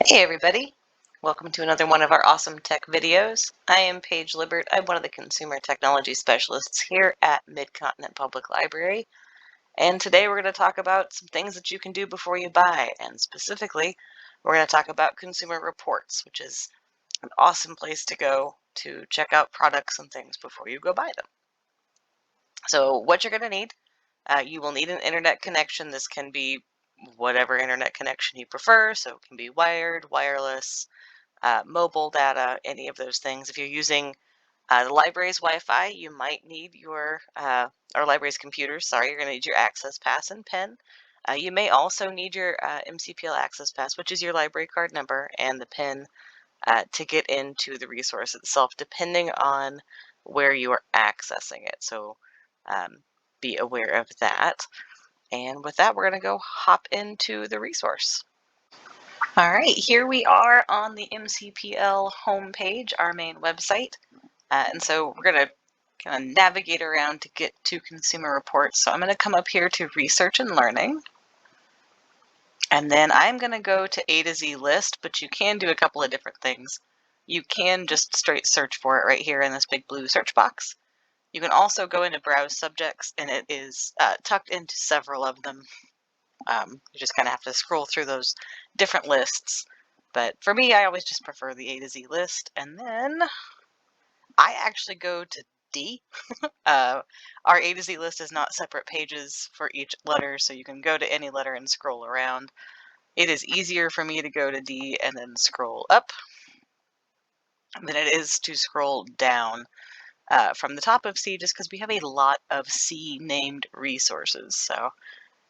Hey everybody, welcome to another one of our awesome tech videos. I am Paige Libert. I'm one of the consumer technology specialists here at Mid-Continent Public Library, and today we're going to talk about some things that you can do before you buy, and specifically we're going to talk about consumer reports, which is an awesome place to go to check out products and things before you go buy them. So what you're going to need, you will need an internet connection. This can be whatever internet connection you prefer, so it can be wired, wireless, mobile data, any of those things. If you're using the library's Wi-Fi, you might need your, or library's computers, sorry, you're going to need your access pass and PIN. You may also need your MCPL access pass, which is your library card number, and the PIN to get into the resource itself, depending on where you are accessing it. So be aware of that. And with that, we're going to go hop into the resource. All right, here we are on the MCPL homepage, our main website. And so we're going to kind of navigate around to get to consumer reports. So I'm going to come up here to research and learning. And then I'm going to go to A to Z list, but you can do a couple of different things. You can just straight search for it right here in this big blue search box. You can also go into browse subjects, and it is tucked into several of them. You just kind of have to scroll through those different lists. But for me, I always just prefer the A to Z list. And then I actually go to D. Our A to Z list is not separate pages for each letter, so you can go to any letter and scroll around. It is easier for me to go to D and then scroll up than it is to scroll down from the top of C, just because we have a lot of C-named resources. So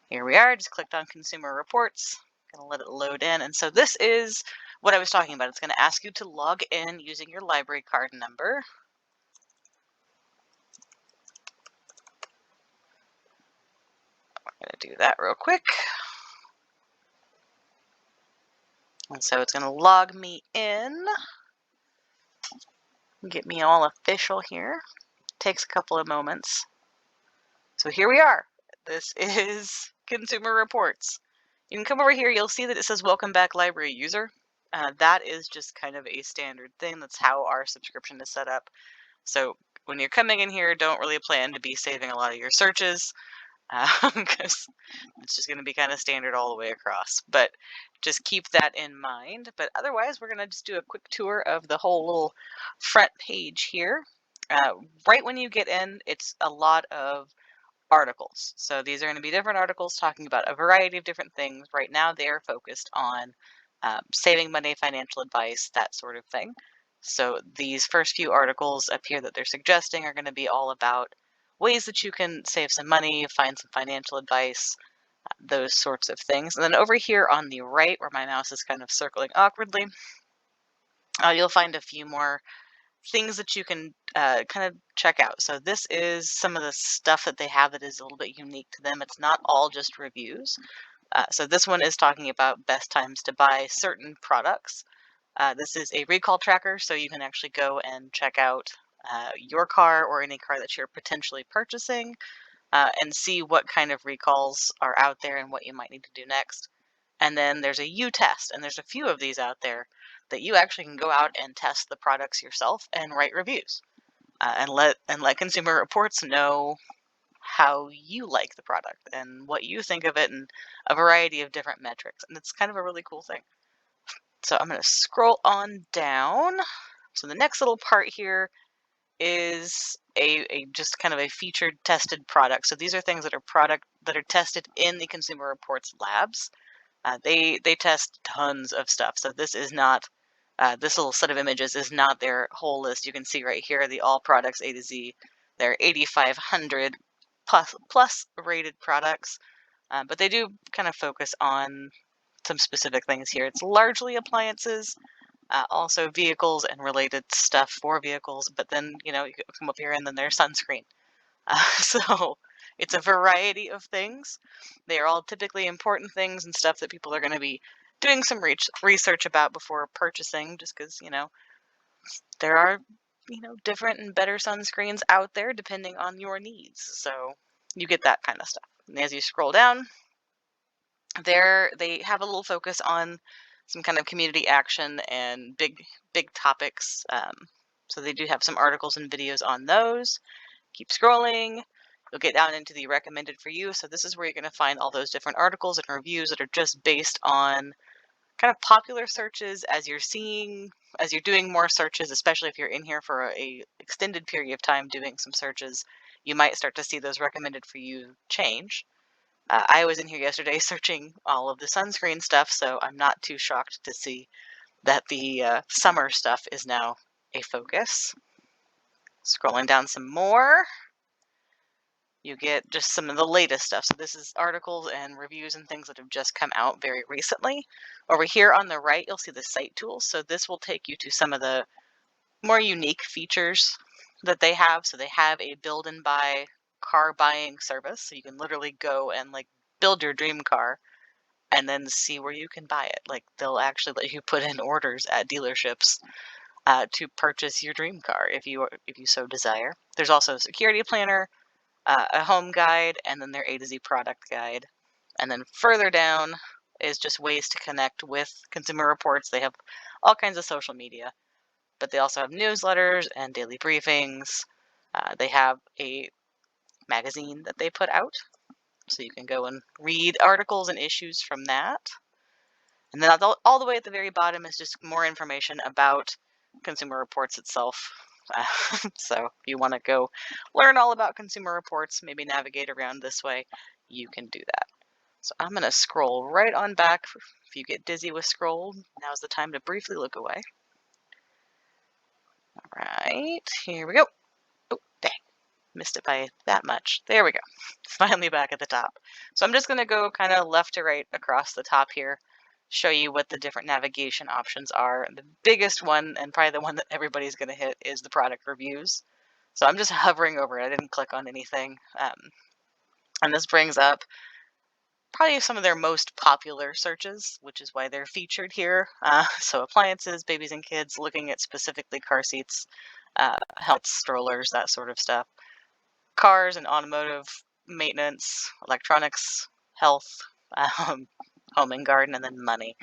here we are, just clicked on Consumer Reports. Gonna let it load in. And so this is what I was talking about. It's going to ask you to log in using your library card number. I'm going to do that real quick. And so it's going to log me in. Get me all official here. Takes a couple of moments. So here we are. This is Consumer Reports. You can come over here. You'll see that it says Welcome Back Library User. That is just kind of a standard thing. That's how our subscription is set up. So when you're coming in here, don't really plan to be saving a lot of your searches because it's just going to be kind of standard all the way across. But just keep that in mind. But otherwise, we're going to just do a quick tour of the whole little front page here. Right when you get in, it's a lot of articles. So these are going to be different articles talking about a variety of different things. Right now, they are focused on saving money, financial advice, that sort of thing. So these first few articles up here that they're suggesting are going to be all about ways that you can save some money, find some financial advice, those sorts of things. And then over here on the right, where my mouse is kind of circling awkwardly, you'll find a few more things that you can kind of check out. So this is some of the stuff that they have that is a little bit unique to them. It's not all just reviews. So this one is talking about best times to buy certain products. This is a recall tracker, so you can actually go and check out your car or any car that you're potentially purchasing and see what kind of recalls are out there and what you might need to do next. And then there's a U-test, and there's a few of these out there that you actually can go out and test the products yourself and write reviews and let Consumer Reports know how you like the product and what you think of it and a variety of different metrics. And it's kind of a really cool thing. So I'm going to scroll on down. So the next little part here is a just kind of a featured tested product. So these are things that are tested in the Consumer Reports labs. They test tons of stuff. So this is not this little set of images is not their whole list. You can see right here the all products A to Z. They're 8,500 plus rated products, but they do kind of focus on some specific things here. It's largely appliances, also vehicles and related stuff for vehicles. But then you come up here and then there's sunscreen. So it's a variety of things. They are all typically important things and stuff that people are going to be doing some research about before purchasing, just because, there are, different and better sunscreens out there depending on your needs. So you get that kind of stuff. And as you scroll down, they have a little focus on some kind of community action and big topics. So they do have some articles and videos on those. Keep scrolling. You'll get down into the recommended for you. So this is where you're going to find all those different articles and reviews that are just based on kind of popular searches as you're doing more searches, especially if you're in here for a extended period of time doing some searches, you might start to see those recommended for you change. I was in here yesterday searching all of the sunscreen stuff, so I'm not too shocked to see that the summer stuff is now a focus. Scrolling down some more, you get just some of the latest stuff. So this is articles and reviews and things that have just come out very recently. Over here on the right, you'll see the site tools. So this will take you to some of the more unique features that they have. So they have a build and buy car buying service. So you can literally go and like build your dream car and then see where you can buy it. Like they'll actually let you put in orders at dealerships to purchase your dream car if you so desire. There's also a security planner, a home guide, and then their A to Z product guide. And then further down is just ways to connect with Consumer Reports. They have all kinds of social media, but they also have newsletters and daily briefings. They have a magazine that they put out, so you can go and read articles and issues from that. And then all the way at the very bottom is just more information about Consumer Reports itself. So if you want to go learn all about Consumer Reports, maybe navigate around this way, you can do that. So I'm going to scroll right on back. If you get dizzy with scroll, now's the time to briefly look away. All right, here we go. Oh, dang, missed it by that much. There we go. Finally back at the top. So I'm just going to go kind of left to right across the top here, show you what the different navigation options are. The biggest one, and probably the one that everybody's going to hit, is the product reviews. So I'm just hovering over it. I didn't click on anything. And this brings up probably some of their most popular searches, which is why they're featured here. So appliances, babies and kids, looking at specifically car seats, helmets, strollers, that sort of stuff. Cars and automotive, maintenance, electronics, health, home and garden, and then money.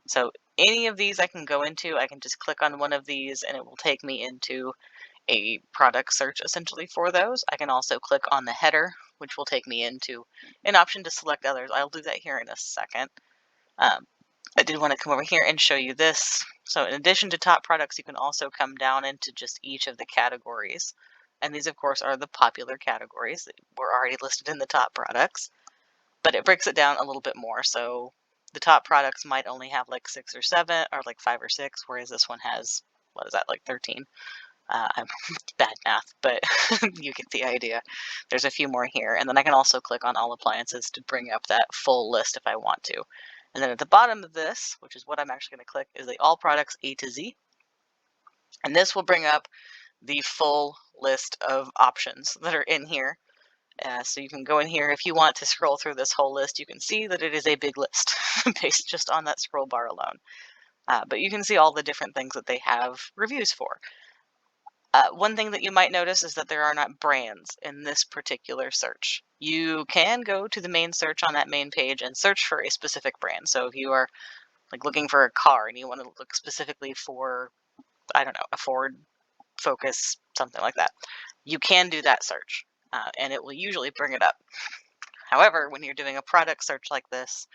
So any of these I can go into. I can just click on one of these and it will take me into a product search essentially for those. I can also click on the header, which will take me into an option to select others. I'll do that here in a second. I did want to come over here and show you this. So in addition to top products, you can also come down into just each of the categories. And these, of course, are the popular categories that were already listed in the top products. But it breaks it down a little bit more. So the top products might only have like 6 or 7, or like 5 or 6, whereas this one has, what is that, like 13? I'm bad math, but you get the idea. There's a few more here. And then I can also click on all appliances to bring up that full list if I want to. And then at the bottom of this, which is what I'm actually going to click, is the all products A to Z. And this will bring up the full list of options that are in here. So you can go in here. If you want to scroll through this whole list, you can see that it is a big list based just on that scroll bar alone. But you can see all the different things that they have reviews for. One thing that you might notice is that there are not brands in this particular search. You can go to the main search on that main page and search for a specific brand. So if you are like looking for a car and you want to look specifically for, I don't know, a Ford Focus, something like that, you can do that search and it will usually bring it up. However, when you're doing a product search like this,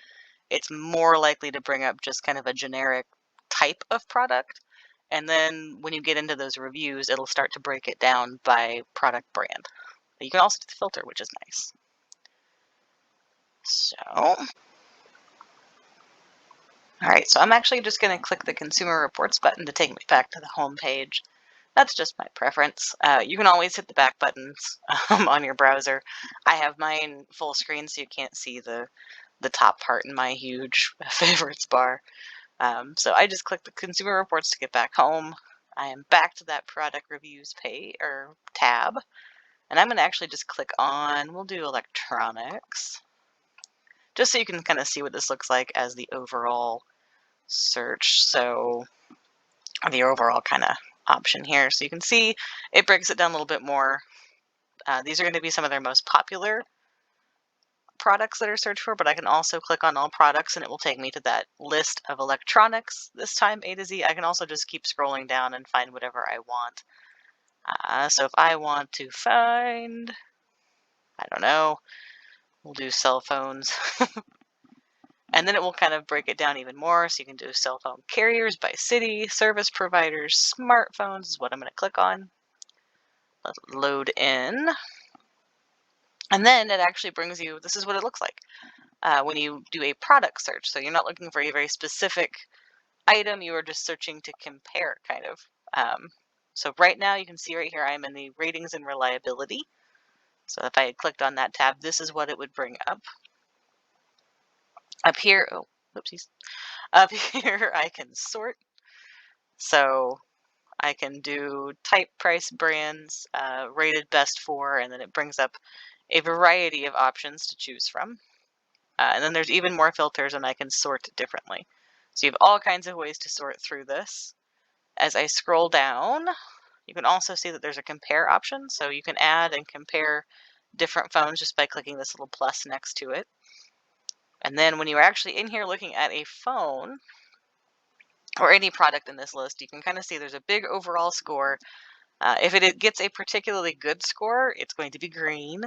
it's more likely to bring up just kind of a generic type of product. And then when you get into those reviews, it'll start to break it down by product brand. But you can also do the filter, which is nice. So, all right, so I'm actually just going to click the Consumer Reports button to take me back to the home page. That's just my preference. You can always hit the back buttons on your browser. I have mine full screen, so you can't see the top part in my huge favorites bar. So I just click the Consumer Reports to get back home. I am back to that product reviews page or tab, and I'm going to actually just click on, we'll do electronics, just so you can kind of see what this looks like as the overall search. So the overall kind of option here. So you can see it breaks it down a little bit more. These are going to be some of their most popular products that are searched for, but I can also click on all products and it will take me to that list of electronics, this time A to Z. I can also just keep scrolling down and find whatever I want. So if I want to find, I don't know, we'll do cell phones. And then it will kind of break it down even more. So you can do cell phone carriers by city, service providers, smartphones is what I'm going to click on. Let's load in. And then it actually brings you, this is what it looks like when you do a product search. So you're not looking for a very specific item, you are just searching to compare, kind of. So right now you can see right here, I'm in the ratings and reliability. So if I had clicked on that tab, this is what it would bring up. Up here, oh, oopsies. Up here, I can sort. So I can do type, price, brands, rated best for, and then it brings up a variety of options to choose from. And then there's even more filters, and I can sort differently. So you have all kinds of ways to sort through this. As I scroll down, you can also see that there's a compare option. So you can add and compare different phones just by clicking this little plus next to it. And then when you're actually in here looking at a phone or any product in this list, you can kind of see there's a big overall score. If it gets a particularly good score, it's going to be green.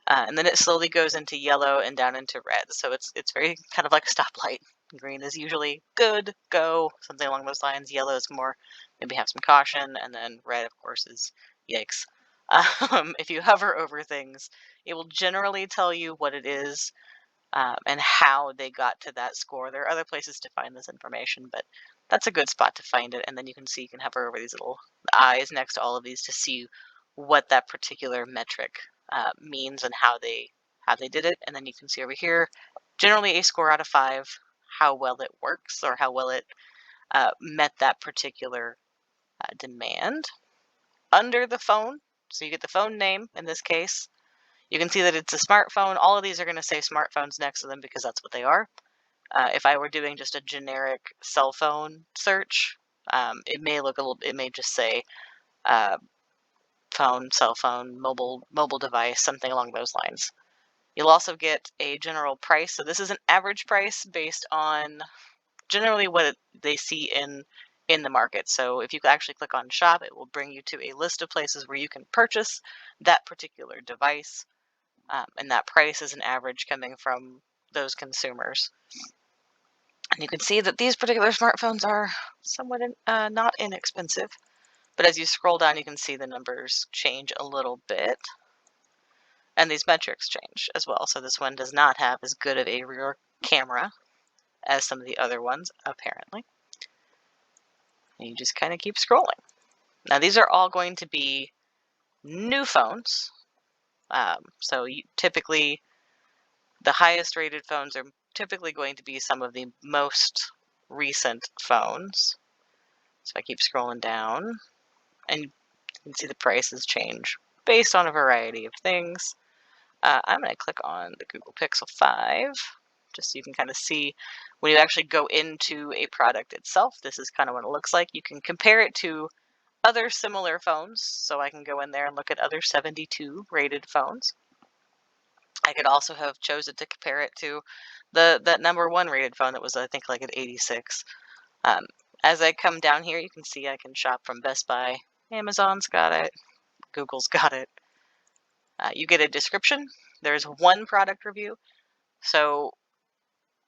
And then it slowly goes into yellow and down into red. So it's very kind of like a stoplight. Green is usually good, go, something along those lines. Yellow is more, maybe have some caution. And then red, of course, is yikes. If you hover over things, it will generally tell you what it is and how they got to that score. There are other places to find this information, but that's a good spot to find it. And then you can see, you can hover over these little eyes next to all of these to see what that particular metric means and how they did it. And then you can see over here, generally a score out of 5, how well it works or how well it met that particular demand. Under the phone, so you get the phone name in this case. You can see that it's a smartphone. All of these are going to say smartphones next to them because that's what they are. If I were doing just a generic cell phone search, it may look a little. It may just say phone, cell phone, mobile device, something along those lines. You'll also get a general price. So this is an average price based on generally what they see in the market. So if you actually click on shop, it will bring you to a list of places where you can purchase that particular device. And that price is an average coming from those consumers. And you can see that these particular smartphones are somewhat not inexpensive. But as you scroll down, you can see the numbers change a little bit. And these metrics change as well. So this one does not have as good of a rear camera as some of the other ones, apparently. And you just kind of keep scrolling. Now these are all going to be new phones. So typically, the highest rated phones are typically going to be some of the most recent phones. So I keep scrolling down, and you can see the prices change based on a variety of things. I'm going to click on the Google Pixel 5, just so you can kind of see when you actually go into a product itself. This is kind of what it looks like. You can compare it to other similar phones, so I can go in there and look at other 72 rated phones. I could also have chosen to compare it to that number 1 rated phone that was, I think, like at 86. As I come down here, you can see I can shop from Best Buy. Amazon's got it. Google's got it. You get a description. There's one product review. So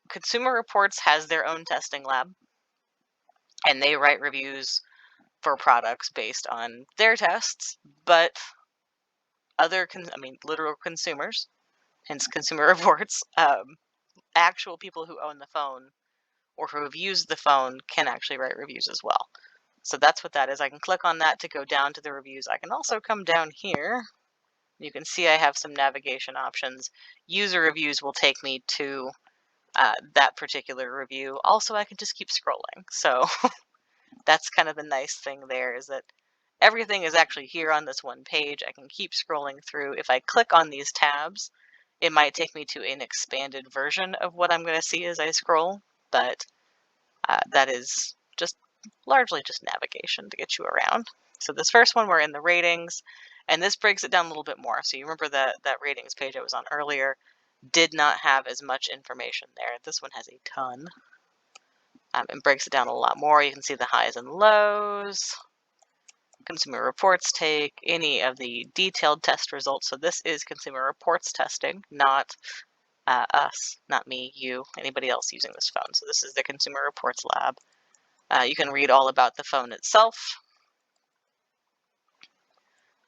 Consumer Reports has their own testing lab, and they write reviews for products based on their tests, but literal consumers, hence Consumer Reports, actual people who own the phone or who have used the phone can actually write reviews as well. So that's what that is. I can click on that to go down to the reviews. I can also come down here. You can see I have some navigation options. User reviews will take me to that particular review. Also, I can just keep scrolling. So that's kind of the nice thing there, is that everything is actually here on this one page. I can keep scrolling through. If I click on these tabs, it might take me to an expanded version of what I'm going to see as I scroll, but that is just largely just navigation to get you around. So this first one, we're in the ratings, and this breaks it down a little bit more. So you remember that ratings page I was on earlier. did not have as much information there. This one has a ton. And breaks it down a lot more. You can see the highs and lows. Consumer Reports take any of the detailed test results. So this is Consumer Reports testing, not us, not me, you, anybody else using this phone. So this is the Consumer Reports lab. You can read all about the phone itself.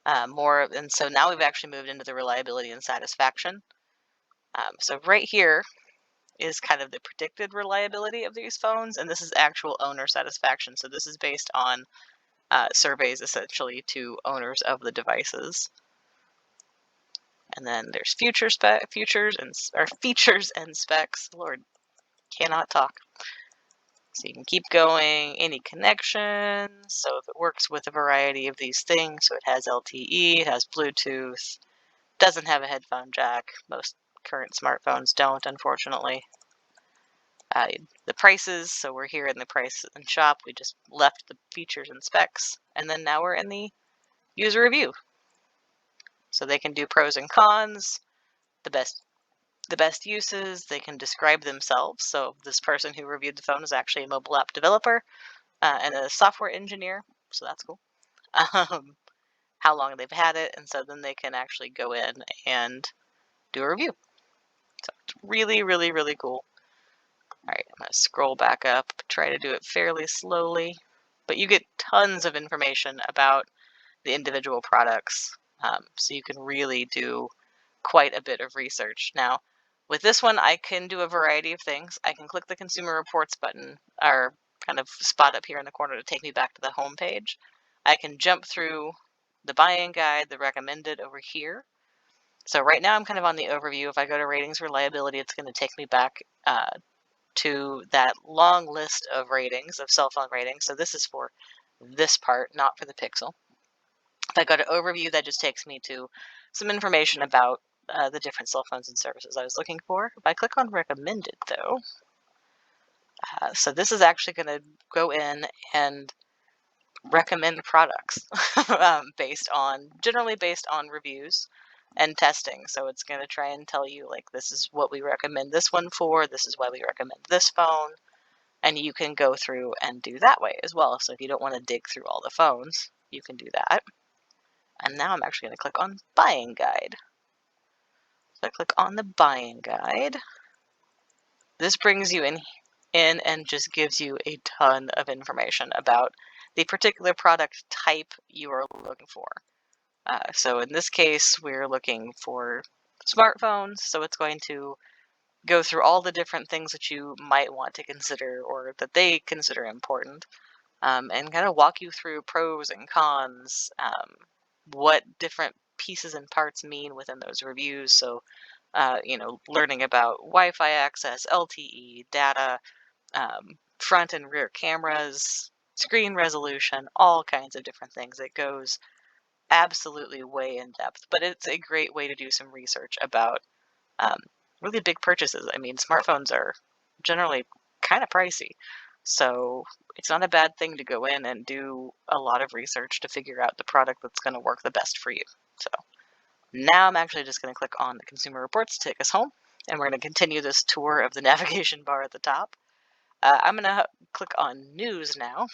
And so now we've actually moved into the reliability and satisfaction. So right here is kind of the predicted reliability of these phones, and this is actual owner satisfaction. So this is based on surveys essentially to owners of the devices. And then there's features and specs. Lord, cannot talk. So you can keep going. Any connections. So if it works with a variety of these things, so it has LTE, it has Bluetooth, doesn't have a headphone jack. Most current smartphones don't, unfortunately. The prices, so we're here in the price and shop. We just left the features and specs, and then now we're in the user review. So they can do pros and cons, the best uses. They can describe themselves. So this person who reviewed the phone is actually a mobile app developer and a software engineer, so that's cool. How long they've had it, and so then they can actually go in and do a review. So it's really, really, really cool. All right, I'm going to scroll back up, try to do it fairly slowly, but you get tons of information about the individual products, so you can really do quite a bit of research. Now, with this one, I can do a variety of things. I can click the Consumer Reports button, or kind of spot up here in the corner to take me back to the home page. I can jump through the buy-in guide, the recommended over here. So right now I'm kind of on the overview. If I go to ratings reliability, it's going to take me back to that long list of ratings, of cell phone ratings. So this is for this part, not for the Pixel. If I go to overview, that just takes me to some information about the different cell phones and services I was looking for. If I click on recommended, though, so this is actually going to go in and recommend products generally based on reviews and testing. So it's going to try and tell you, like, this is what we recommend this one for, this is why we recommend this phone, and you can go through and do that way as well. So if you don't want to dig through all the phones, you can do that. And now I'm actually going to click on buying guide. So I click on the buying guide. This brings you in and just gives you a ton of information about the particular product type you are looking for. So in this case, we're looking for smartphones, so it's going to go through all the different things that you might want to consider or that they consider important, and kind of walk you through pros and cons, what different pieces and parts mean within those reviews. So, learning about Wi-Fi access, LTE, data, front and rear cameras, screen resolution, all kinds of different things. It goes absolutely way in depth, but it's a great way to do some research about really big purchases. I mean, smartphones are generally kind of pricey, so it's not a bad thing to go in and do a lot of research to figure out the product that's going to work the best for you. So now I'm actually just going to click on the Consumer Reports to take us home, and we're going to continue this tour of the navigation bar at the top. I'm going to click on News now.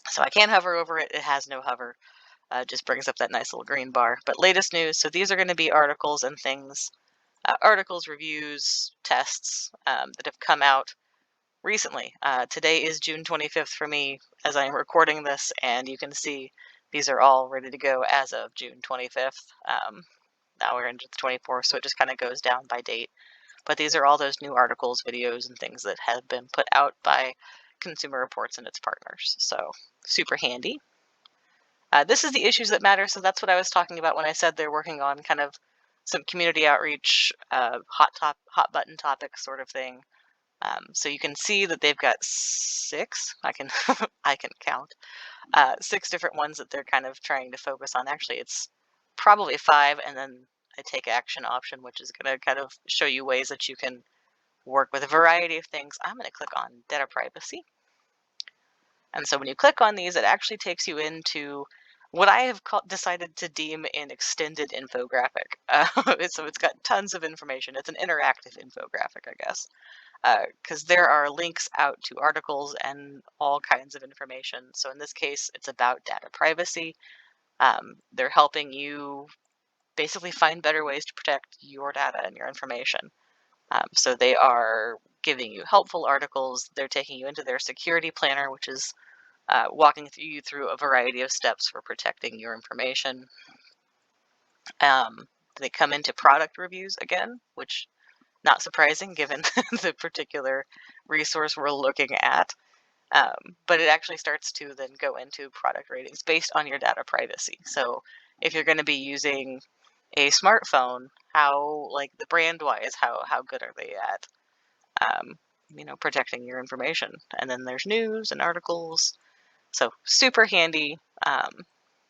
So I can hover over it. It has no hover. Just brings up that nice little green bar. But latest news. So these are going to be articles and things. Articles, reviews, tests that have come out recently. Today is June 25th for me as I'm recording this, and you can see these are all ready to go as of June 25th. Now we're into the 24th, so it just kind of goes down by date. But these are all those new articles, videos, and things that have been put out by Consumer Reports and its partners. So super handy. This is the issues that matter. So that's what I was talking about when I said they're working on kind of some community outreach, hot button topic sort of thing. So you can see that they've got 6. I can I can count 6 different ones that they're kind of trying to focus on. Actually, it's probably 5, and then a take action option, which is going to kind of show you ways that you can work with a variety of things. I'm going to click on data privacy. And so when you click on these, it actually takes you into what I have decided to deem an extended infographic. So it's got tons of information. It's an interactive infographic, I guess, because there are links out to articles and all kinds of information. So in this case, it's about data privacy. They're helping you basically find better ways to protect your data and your information. So they are giving you helpful articles. They're taking you into their security planner, which is walking you through a variety of steps for protecting your information. They come into product reviews again, which not surprising given the particular resource we're looking at. But it actually starts to then go into product ratings based on your data privacy. So if you're going to be using a smartphone, how, like, the brand wise, how good are they at protecting your information? And then there's news and articles. So super handy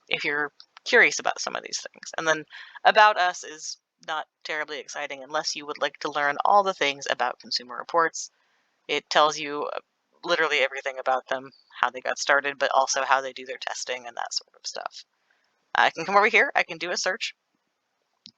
if you're curious about some of these things. And then About Us is not terribly exciting unless you would like to learn all the things about Consumer Reports. It tells you literally everything about them, how they got started, but also how they do their testing and that sort of stuff. I can come over here, I can do a search.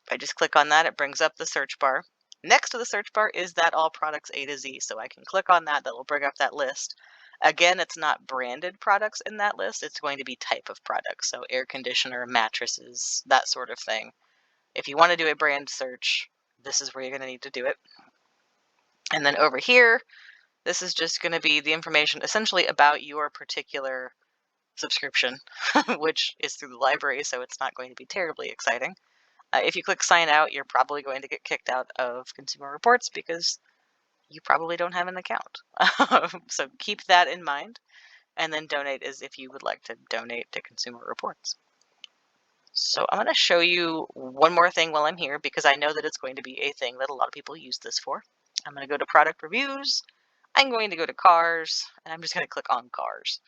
If I just click on that, it brings up the search bar. Next to the search bar is that all products A to Z, so I can click on that. That will bring up that list. Again, it's not branded products in that list. It's going to be type of products, so air conditioner, mattresses, that sort of thing. If you want to do a brand search, this is where you're going to need to do it. And then over here, this is just going to be the information essentially about your particular subscription, which is through the library, so it's not going to be terribly exciting. If you click sign out, you're probably going to get kicked out of Consumer Reports because you probably don't have an account. So keep that in mind. And then donate is if you would like to donate to Consumer Reports. So I'm going to show you one more thing while I'm here because I know that it's going to be a thing that a lot of people use this for. I'm going to go to product reviews. I'm going to go to cars, and I'm just going to click on cars.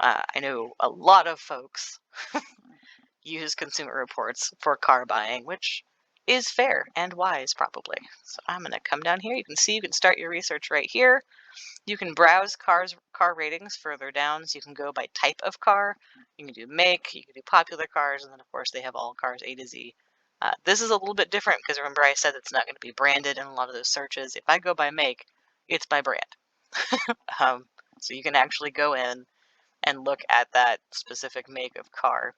I know a lot of folks use Consumer Reports for car buying, which is fair and wise, probably. So I'm going to come down here. You can see you can start your research right here. You can browse car ratings further down. So you can go by type of car. You can do make. You can do popular cars. And then, of course, they have all cars A to Z. This is a little bit different because remember I said it's not going to be branded in a lot of those searches. If I go by make, it's by brand. So you can actually go in and look at that specific make of car.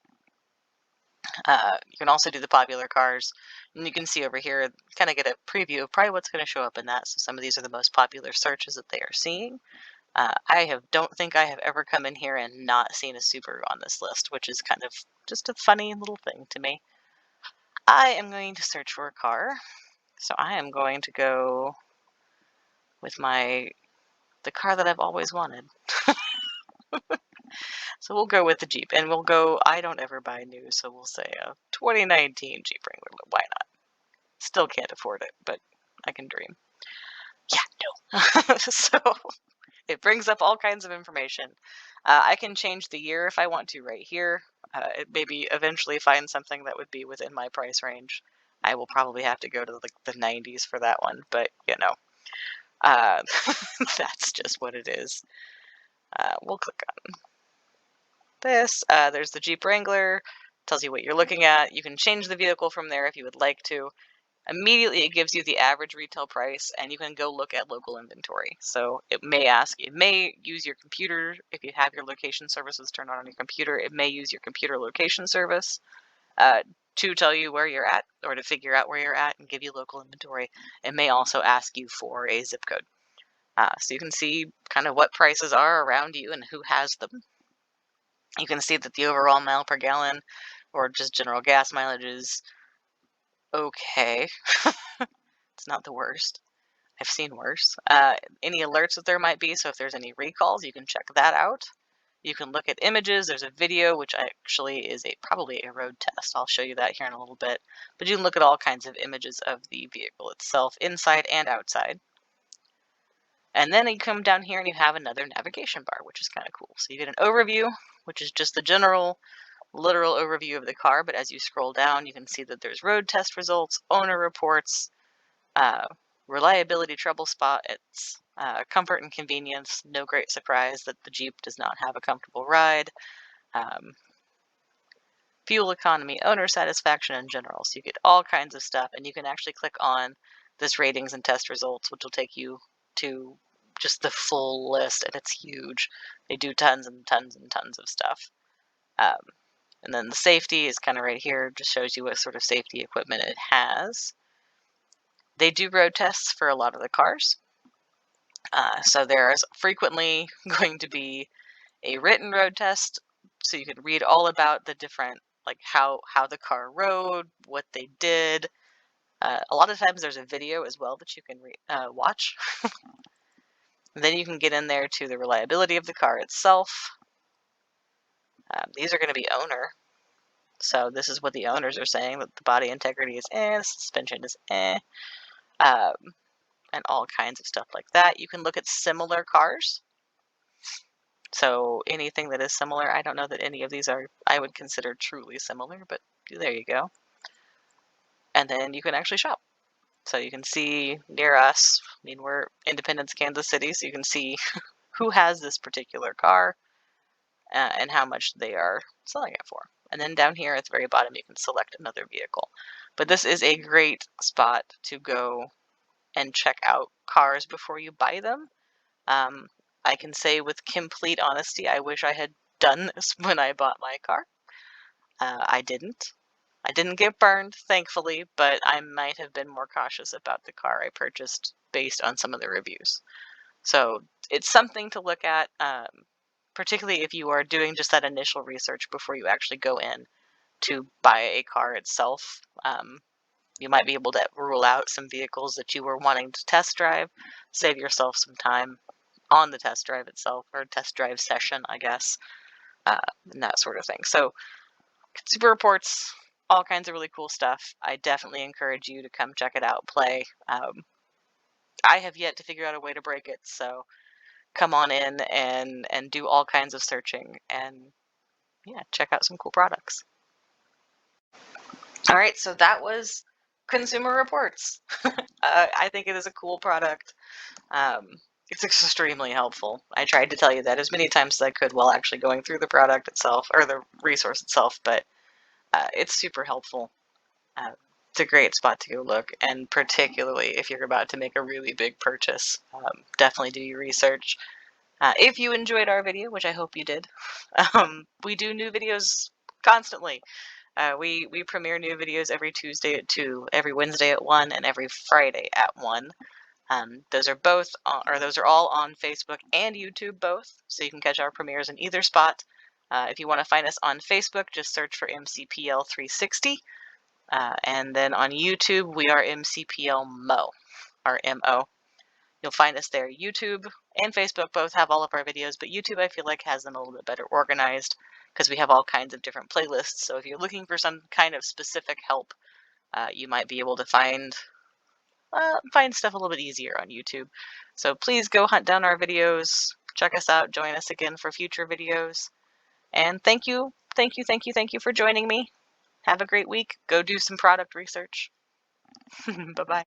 You can also do the popular cars, and you can see over here, kind of get a preview of probably what's going to show up in that. So some of these are the most popular searches that they are seeing. Don't think I have ever come in here and not seen a Subaru on this list, which is kind of just a funny little thing to me. I am going to search for a car, so I am going to go with the car that I've always wanted. So we'll go with the Jeep, and we'll go, I don't ever buy new, so we'll say a 2019 Jeep Wrangler. Why not? Still can't afford it, but I can dream. Yeah, no. So it brings up all kinds of information. I can change the year if I want to right here. Maybe eventually find something that would be within my price range. I will probably have to go to the 90s for that one, but that's just what it is. We'll click on this. There's the Jeep Wrangler. Tells you what you're looking at. You can change the vehicle from there if you would like to. Immediately it gives you the average retail price, and you can go look at local inventory. So it may use your computer. If you have your location services turned on your computer, it may use your computer location service to tell you where you're at, or to figure out where you're at and give you local inventory. It may also ask you for a zip code. So you can see kind of what prices are around you and who has them. You can see that the overall mile per gallon, or just general gas mileage, is okay. It's not the worst. I've seen worse. Any alerts that there might be, so if there's any recalls, you can check that out. You can look at images. There's a video, which actually is probably a road test. I'll show you that here in a little bit. But you can look at all kinds of images of the vehicle itself, inside and outside. And then you come down here and you have another navigation bar, which is kind of cool. So you get an overview, which is just the general, literal overview of the car. But as you scroll down, you can see that there's road test results, owner reports, reliability trouble spot. It's comfort and convenience. No great surprise that the Jeep does not have a comfortable ride. fuel economy, owner satisfaction in general. So you get all kinds of stuff, and you can actually click on this ratings and test results, which will take you to just the full list, and it's huge. They do tons and tons and tons of stuff. And then the safety is kind of right here, just shows you what sort of safety equipment it has. They do road tests for a lot of the cars. So there's frequently going to be a written road test, so you can read all about the different, like how the car rode, what they did. A lot of times there's a video as well that you can watch. Then you can get in there to the reliability of the car itself. These are going to be owner. So this is what the owners are saying, that the body integrity is the suspension is and all kinds of stuff like that. You can look at similar cars. So anything that is similar, I don't know that any of these I would consider truly similar, but there you go. And then you can actually shop. So you can see near us, I mean, we're Independence, Kansas City, so you can see who has this particular car and how much they are selling it for. And then down here at the very bottom, you can select another vehicle. But this is a great spot to go and check out cars before you buy them. I can say with complete honesty, I wish I had done this when I bought my car. I didn't. I didn't get burned, thankfully, but I might have been more cautious about the car I purchased based on some of the reviews. So it's something to look at, particularly if you are doing just that initial research before you actually go in to buy a car itself. You might be able to rule out some vehicles that you were wanting to test drive, save yourself some time on the test drive itself, or test drive session, I guess, and that sort of thing. So Consumer Reports, all kinds of really cool stuff. I definitely encourage you to come check it out, play. I have yet to figure out a way to break it, so come on in and do all kinds of searching and yeah, check out some cool products. All right, so that was Consumer Reports. I think it is a cool product. It's extremely helpful. I tried to tell you that as many times as I could while actually going through the product itself, or the resource itself, but it's super helpful. It's a great spot to go look, and particularly if you're about to make a really big purchase, definitely do your research. If you enjoyed our video, which I hope you did, we do new videos constantly. We premiere new videos every Tuesday at 2, every Wednesday at 1, and every Friday at 1. Those are all on Facebook and YouTube both, so you can catch our premieres in either spot. If you want to find us on Facebook, just search for MCPL 360. And then on YouTube, we are MCPL Mo, or MO. You'll find us there. YouTube and Facebook both have all of our videos, but YouTube, I feel like, has them a little bit better organized because we have all kinds of different playlists. So if you're looking for some kind of specific help, you might be able to find stuff a little bit easier on YouTube. So please go hunt down our videos, check us out, join us again for future videos. And thank you for joining me. Have a great week. Go do some product research. Bye-bye.